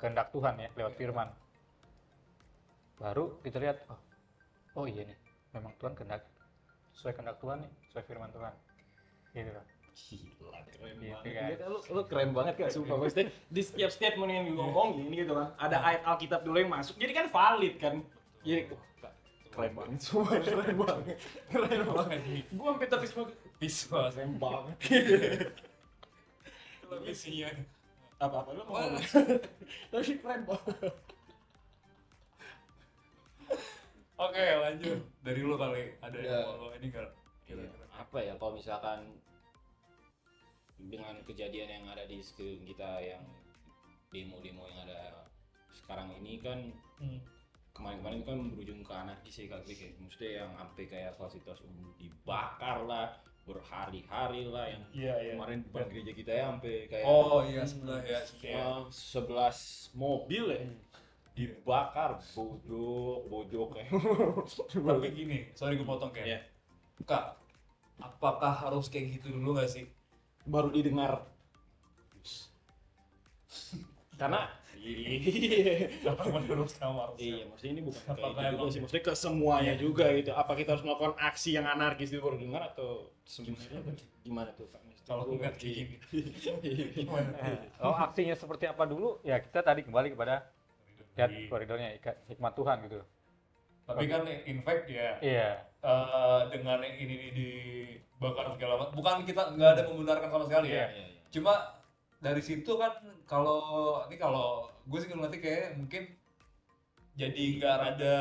kehendak Tuhan ya lewat firman. Baru kita lihat, oh iya nih, memang Tuhan kehendak, sesuai kehendak Tuhan nih, sesuai firman Tuhan. Gitu loh. Gila, keren Gitu banget. kan. Lu keren banget kan, sumpah. Maksudnya di setiap statement yang ngomongin gitu kan, ada ayat Alkitab dulu yang masuk, jadi kan valid kan. Jadi keren banget, sumpah keren banget. Keren banget. Gua sampai terpis Visual keren banget. visinya. Apa-apa lu ngomong. Tapi keren banget. Oke, lanjut. Dari lu kali ada Ya. yang mau ini enggak? Apa ya, kalau misalkan dengan kejadian yang ada di sekeliling kita, yang demo-demo yang ada sekarang ini kan, kemarin-kemarin kan berujung ke anarkis ya Kak Klik ya. Maksudnya yang sampai kayak fasilitas umum dibakar lah, berhari-hari lah, yang kemarin depan gereja kita ya sampai kayak Oh iya sebelah ya. 11 mobil ya dibakar, bojok kayak. Tapi gini, sorry gue potong Ken. Ya. Kak, apakah harus kayak gitu dulu nggak sih? Baru didengar. Karena Apa menurut kamar? iya, maksudnya ini bukan Apakah kayak gitu emang- sih, maksudnya ke semuanya juga gitu. Apa kita harus melakukan aksi yang anarkis itu baru dengar, atau sebenarnya gimana tuh Pak? Kalau enggak kayak gini. Gimana? Oh, aksinya seperti apa dulu? Ya kita tadi kembali kepada lihat koridornya, hikmat Tuhan gitu. Tapi kan in fact ya Iya. dengan yang ini dibakar segala macam, bukan kita nggak ada membenarkan sama sekali ya. Iya. Cuma dari situ kan kalau gue sih ngeliatnya kayak mungkin jadi nggak ada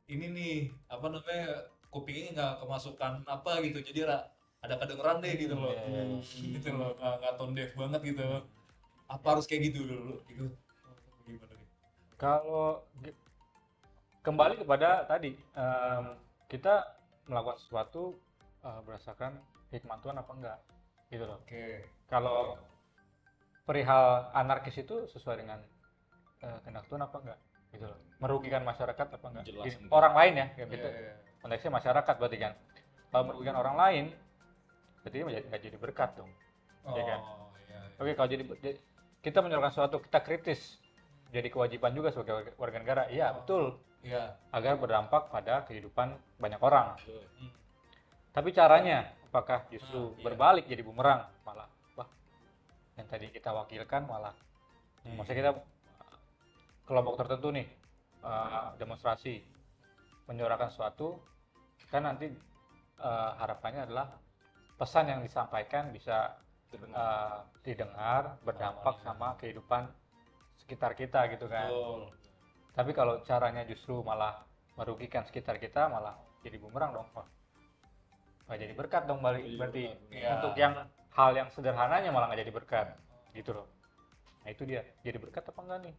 ini nih apa namanya, kupingnya nggak kemasukan apa gitu, jadi ada kedengeran deh gitu loh. Gitu loh, nggak tone deaf banget gitu. Apa harus kayak gitu dulu gitu? Gimana nih? Kalau kembali kepada tadi, kita melakukan sesuatu berdasarkan hikmat Tuhan apa enggak, gitu loh. Oke. Kalau perihal anarkis itu sesuai dengan kehendak Tuhan apa enggak, gitu loh. Merugikan masyarakat apa enggak? Jelas Ini enggak. orang lain ya, kayak Iya, gitu. iya. Konteksnya masyarakat berarti kan. Kalau merugikan orang lain, berarti dia nggak jadi berkat dong. Oh, Iya kan? iya. Oke, kalau jadi kita menyuarakan sesuatu, kita kritis, jadi kewajiban juga sebagai warga negara. Iya, betul. Iya. Agar berdampak pada kehidupan banyak orang. Hmm. Tapi caranya, apakah justru Iya. berbalik jadi bumerang, malah wah, yang tadi kita wakilkan malah, maksudnya kita kelompok tertentu nih demonstrasi, menyuarakan sesuatu kan nanti harapannya adalah pesan yang disampaikan bisa didengar, berdampak sama kehidupan sekitar kita gitu kan. Betul. Tapi kalau caranya justru malah merugikan sekitar kita, malah jadi bumerang dong. Wah, nggak jadi berkat dong balik. Jadi Berarti berkat, iya. untuk yang hal yang sederhananya malah nggak jadi berkat, gitu loh. Nah itu dia, jadi berkat apa enggak nih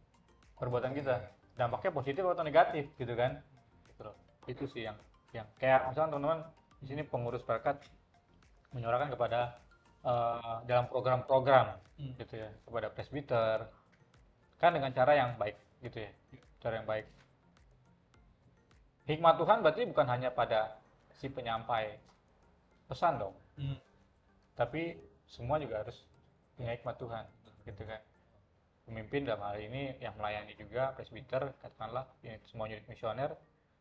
perbuatan kita? Dampaknya positif atau negatif gitu kan? Gitu loh. Itu sih yang kayak misalkan teman-teman di sini pengurus berkat menyuarakan kepada dalam program-program gitu ya, kepada presbiter kan dengan cara yang baik gitu ya, cara yang baik. Hikmat Tuhan berarti bukan hanya pada si penyampai pesan dong, tapi semua juga harus punya hikmat Tuhan gitu kan. Pemimpin dalam hal ini yang melayani juga, presbiter katakanlah, semua unit misioner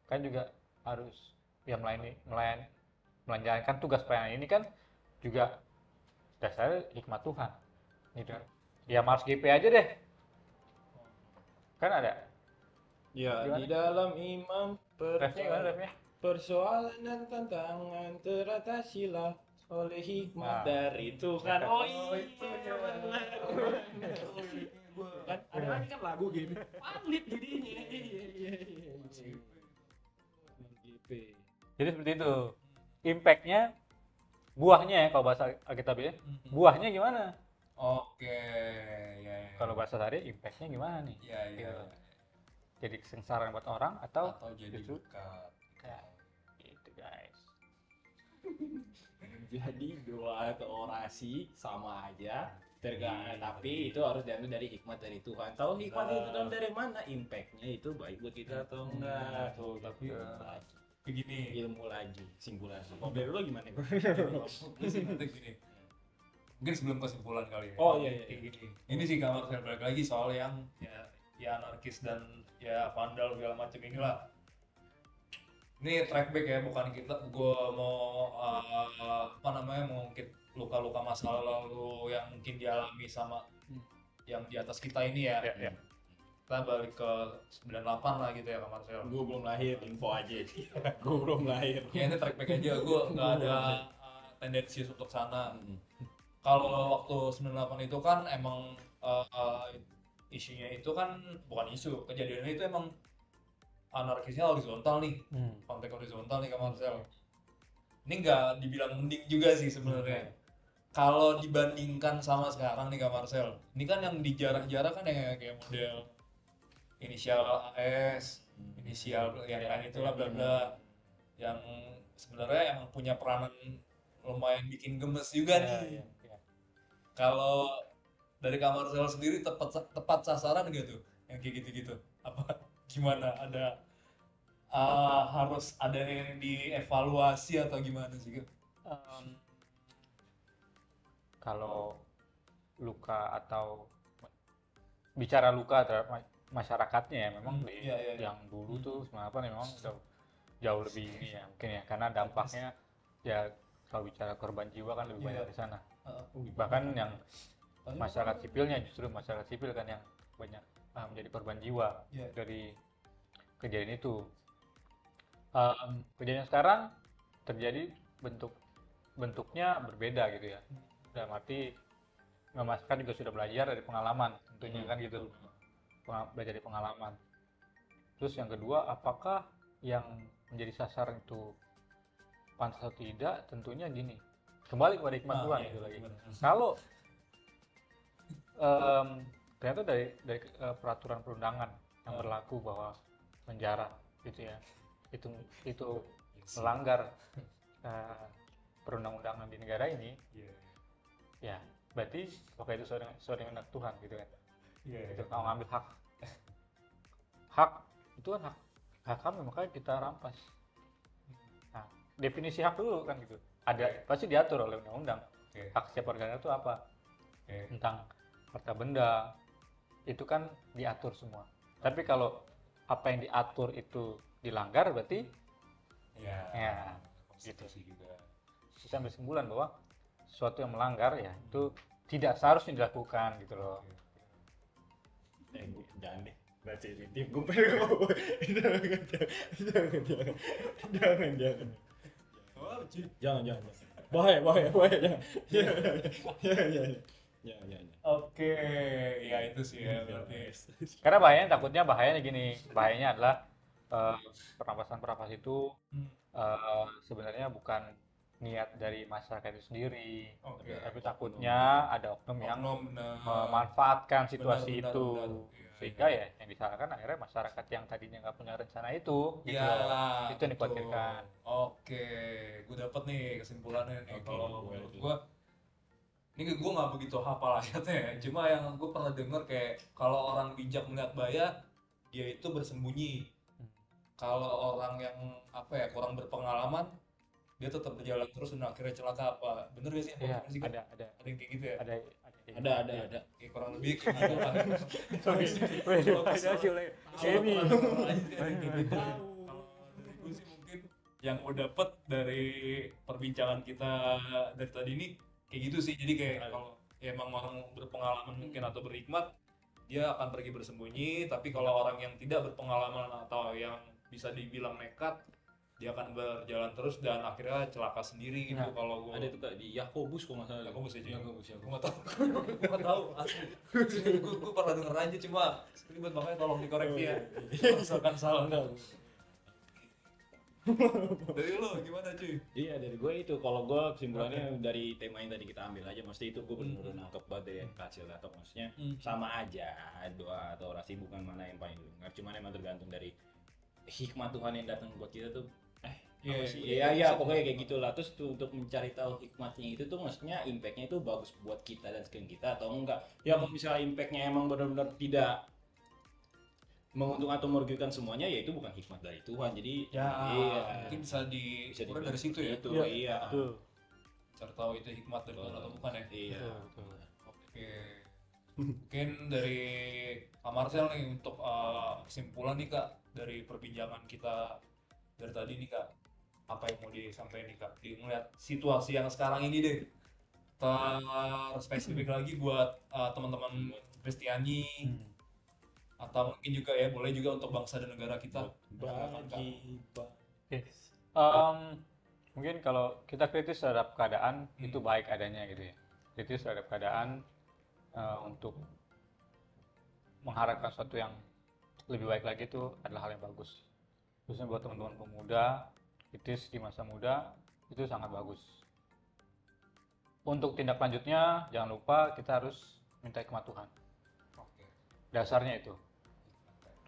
kan juga harus yang menjalankan tugas pelayanan ini kan juga dasarnya hikmat Tuhan gitu kan. Ya Mars GP aja deh kan ada Ya, Gimana? di dalam imam refnya gimana refnya? persoalan dan tantangan teratasilah oleh hikmat Nah. dari Tuhan. Oh itu iya, ya. benar. Kan ada lagi kan lagu gini. Valid jadinya. Iya. GP. Jadi seperti itu impactnya, buahnya ya kalau bahasa Alkitab ya, buahnya gimana? Oke, ya. Kalau bahasa tadi impactnya gimana nih? ya, ya. Jadi kesengsaraan buat orang atau jadi justru berkat. ya, gitu guys. Jadi doa atau orasi sama aja, tapi itu harus diambil dari hikmat dari Tuhan. Tahu hikmat itu dari mana? Impactnya itu baik buat kita atau enggak? Tuh, tapi Begini. ilmu lagi, simpulan. Kalau dari lo gimana? Gini. Mungkin sebelum kesimpulan kali ya. Oh, iya. Kayak gini. Ini sih kamar saya balik lagi soal yang ya anarkis dan ya vandal segala macam inilah. Ini track back ya, bukan gue mau mengungkit luka-luka masa lalu yang mungkin dialami sama yang di atas kita ini ya. Ya. Kita balik ke 98 lah gitu ya Kak Marcel. Gue belum lahir, info aja. Gue belum lahir. Ya ini track back aja, gue nggak ada tendensius untuk sana. Kalau waktu 98 itu kan emang isunya itu kan bukan isu, kejadiannya itu emang anarkisnya horizontal nih, konteks horizontal nih Kak Marcel. Ini nggak dibilang mending juga sih sebenarnya. Kalau dibandingkan sama sekarang nih Kak Marcel, ini kan yang dijarah-jarah kan yang kayak model inisial AS, inisial yang lain itulah bla bla, yang sebenarnya emang punya peranan lumayan bikin gemes juga nih. Ya. Kalau dari Kak Marcel sendiri tepat sasaran gitu yang kayak gitu-gitu? Apa gimana? Ada harus ada yang dievaluasi atau gimana sih Kak? Kalau luka atau bicara luka terhadap masyarakatnya ya memang yang dulu tuh 98 memang jauh lebih ini ya mungkin ya, karena dampaknya ya kalau bicara korban jiwa kan lebih banyak di sana. Bahkan yang masyarakat sipilnya, justru masyarakat sipil kan yang banyak menjadi korban jiwa dari kejadian itu. Kejadian sekarang terjadi bentuknya berbeda gitu ya. Dalam arti masyarakat juga sudah belajar dari pengalaman tentunya kan gitu, belajar dari pengalaman. Terus yang kedua, apakah yang menjadi sasaran itu pantas atau tidak? Tentunya gini, kembali kepada hikmat Tuhan gitu lagi. Kalau ternyata dari peraturan perundangan yang berlaku bahwa penjara gitu ya, itu melanggar perundang-undangan di negara ini, ya berarti apakah itu sesuai dengan Tuhan gitu kan? Itu kalau ngambil hak itu kan hak kami, makanya kita rampas. Nah, definisi hak dulu kan gitu, ada pasti diatur oleh undang-undang. Hak setiap warga negara itu apa? Tentang harta benda itu kan diatur semua. Tapi kalau apa yang diatur itu dilanggar berarti ya gitu sih juga. Bisa ambil kesimpulan bahwa sesuatu yang melanggar ya itu tidak seharusnya dilakukan gitu loh. Jangan deh. Nggak sensitif, gue pengen ngomong. Jangan. Oh, cuy. Jangan. Bahaya, jangan. Jangan. Oke, ya itu sih ya berarti. Karena bahayanya gini, bahayanya adalah pernapasan itu Hmm. sebenarnya bukan niat dari masyarakat itu sendiri, Oke. tapi takutnya ada oknum yang Oknum, benar. memanfaatkan situasi Benar, itu, benar. Iya, sehingga ya yang disalahkan akhirnya masyarakat yang tadinya nggak punya rencana itu, gitu Ya, loh. Itu yang betul. dikhawatirkan. Oke, gue dapet nih kesimpulannya nih. Oke, Kalau boleh menurut tuh. gue, ini gue nggak begitu hafal ayatnya ya. Cuma yang gue pernah denger kayak kalau orang bijak melihat bahaya, dia itu bersembunyi. Kalau orang yang kurang berpengalaman, dia tetap berjalan terus dan akhirnya celaka apa? Bener gak sih? Iya, Bener sih, kan? ada Ada yang kayak gitu ya? Ada. Kayak kurang lebih kayak gitu kan. Sorry, Ini. Ini. Kalau dari gue sih mungkin yang gue dapet dari perbincangan kita dari tadi ini kayak gitu sih. Jadi kayak kalau ya emang orang berpengalaman mungkin atau berhikmat, dia akan pergi bersembunyi. Tapi kalau orang yang tidak berpengalaman atau yang bisa dibilang nekat, dia akan berjalan terus dan akhirnya celaka sendiri gitu. Nah, Kalau gue Ada tuh Kak di Yakobus kok nggak salah. Yakobus aja. Yakobus. gue nggak tahu, gue nggak tahu asli. Gue pernah denger aja cuma ribet, makanya tolong dikoreksi ya. Misalkan salah. Dari lo gimana cuy? Iya dari gue itu, kalau gue kesimpulannya dari tema yang tadi kita ambil aja, mesti itu gue benar-benar nangkep banget dari Kacil atau maksudnya sama aja doa atau orasi bukan mana yang paling didengar, cuman emang tergantung dari hikmat Tuhan yang datang buat kita tuh. Iya, Apa sih? iya, Iya bisa. pokoknya kayak gitulah. Terus tuh untuk mencari tahu hikmatnya itu tuh maksudnya impactnya itu bagus buat kita dan sekeliling kita atau enggak. Ya kalau misalnya impactnya emang benar-benar tidak menguntungkan atau merugikan semuanya, ya itu bukan hikmat dari Tuhan. Jadi Ya, iya, mungkin bisa diukur dibilang dari situ ya. seperti itu, Iya, iya. Betul. Cari tahu itu hikmat dari Tuhan atau bukan ya. Iya. Betul. Oke. Mungkin dari Kak Marcel nih untuk kesimpulan nih Kak dari perbincangan kita dari tadi nih Kak, apa yang mau disampaikan nih Kak? Melihat situasi yang sekarang ini deh, spesifik lagi buat teman-teman Kristiani atau mungkin juga ya boleh juga untuk bangsa dan negara kita. Silakan, Kak. Oke. Mungkin kalau kita kritis terhadap keadaan itu baik adanya gitu ya. Kritis terhadap keadaan untuk mengharapkan sesuatu yang lebih baik lagi itu adalah hal yang bagus. Khususnya buat teman-teman pemuda, kritis di masa muda itu sangat bagus. Untuk tindak lanjutnya jangan lupa kita harus minta hikmat Tuhan. Oke. Dasarnya itu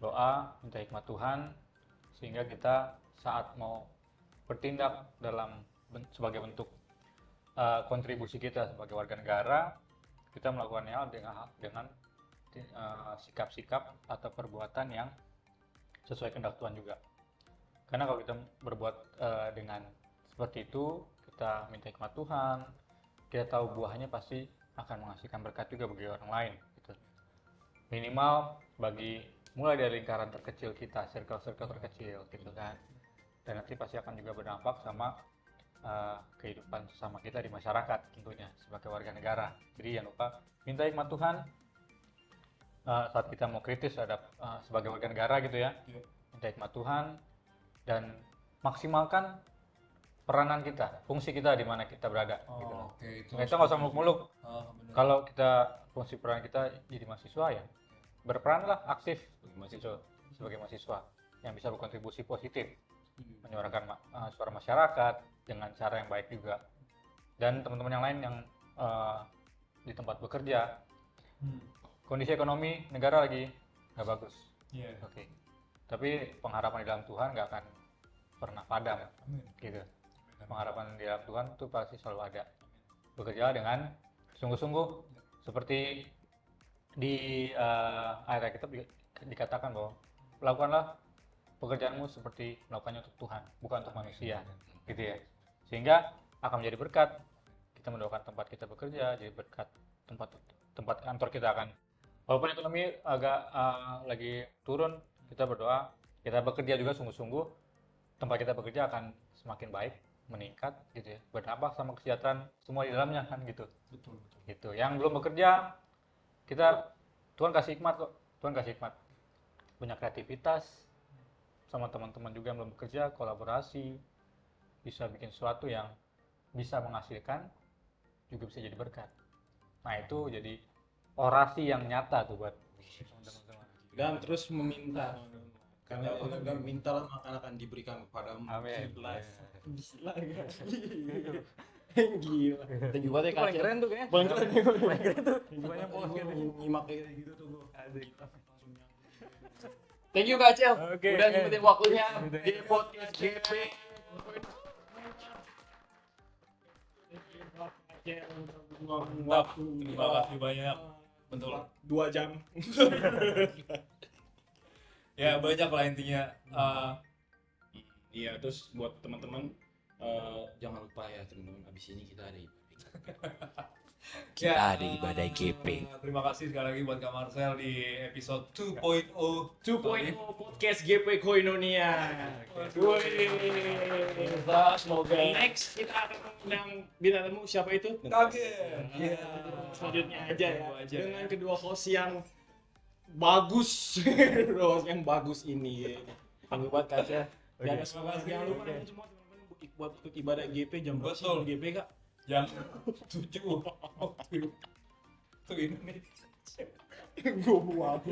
doa, minta hikmat Tuhan sehingga kita saat mau bertindak sebagai bentuk kontribusi kita sebagai warga negara, kita melakukannya dengan sikap-sikap atau perbuatan yang sesuai kehendak Tuhan juga. Karena kalau kita berbuat dengan seperti itu, kita minta hikmat Tuhan, kita tahu buahnya pasti akan menghasilkan berkat juga bagi orang lain gitu. Minimal mulai dari lingkaran terkecil kita, circle-circle terkecil gitu kan. Dan nanti pasti akan juga berdampak sama kehidupan sesama kita di masyarakat tentunya sebagai warga negara. Jadi jangan lupa minta hikmat Tuhan saat kita mau kritis terhadap sebagai warga negara gitu ya. Minta hikmat Tuhan dan maksimalkan peranan kita, fungsi kita di mana kita berada gitu loh. Oke, itu Kita nggak usah muluk-muluk. benar. Kalau kita fungsi peran kita jadi mahasiswa ya berperanlah aktif sebagai mahasiswa yang bisa berkontribusi positif, menyuarakan suara masyarakat dengan cara yang baik juga. Dan teman-teman yang lain yang di tempat bekerja, kondisi ekonomi negara lagi nggak bagus, Iya. oke. Tapi pengharapan di dalam Tuhan nggak akan pernah padam, Amin. gitu. Pengharapan di dalam Tuhan itu pasti selalu ada. Bekerja dengan sungguh-sungguh seperti di ayat Alkitab dikatakan bahwa lakukanlah pekerjaanmu seperti melakukannya untuk Tuhan, bukan untuk manusia, gitu ya. Sehingga akan menjadi berkat. Kita mendoakan tempat kita bekerja, jadi berkat tempat kantor kita akan. Walaupun ekonomi agak lagi turun, kita berdoa, kita bekerja juga sungguh-sungguh, tempat kita bekerja akan semakin baik, meningkat, gitu ya. Berdampak sama kesejahteraan semua di dalamnya kan gitu. Betul. Gitu. Yang belum bekerja, Tuhan kasih hikmat kok. Tuhan kasih hikmat. banyak kreativitas sama teman-teman juga yang belum bekerja, kolaborasi, bisa bikin sesuatu yang bisa menghasilkan, juga bisa jadi berkat. Nah itu jadi orasi yang nyata tuh buat teman-teman. Dan terus meminta, karena mintalah maka akan diberikan kepadamu. Amin. Gila gak? Gila. Thank you banget ya Paling Kak. keren tuh kayaknya. Paling keren ya. Paling keren tuh. Banyak Gue podcast ini. nyimak kayak gitu tuh gue. Asik. Thank you Kak Cel. Oke. Udah nyempetin waktunya Udah. di podcast GP. Mantap. Terima kasih banyak. Betul. 2 jam. Ya banyak lah intinya. Iya, terus buat teman-teman jangan lupa ya teman-teman, abis ini kita ada Kita ada ibadah GP. Terima kasih sekali lagi buat Kak Marcel di episode 2.0. 2.0 podcast GP Koinonia. Semoga Next kita akan mengundang bintang tamu siapa itu? kaget. Iya. Selanjutnya aja ya. Tunggu aja. Dengan kedua host yang bagus. Kedua host yang bagus ini. Thank you buat Kak Cel. Jangan lupa semua teman-teman buat ikut ibadah GP jam berapa Betul. GP Kak? Jam 7 waktu Indonesia. Gue buat.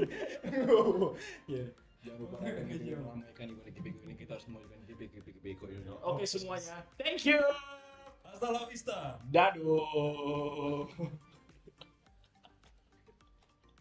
Ya. Jangan lupa meramaikan ibadah GP ini, kita harus memulaikan GP ini. Oke semuanya. Thank you. Hasta la vista. Dadah.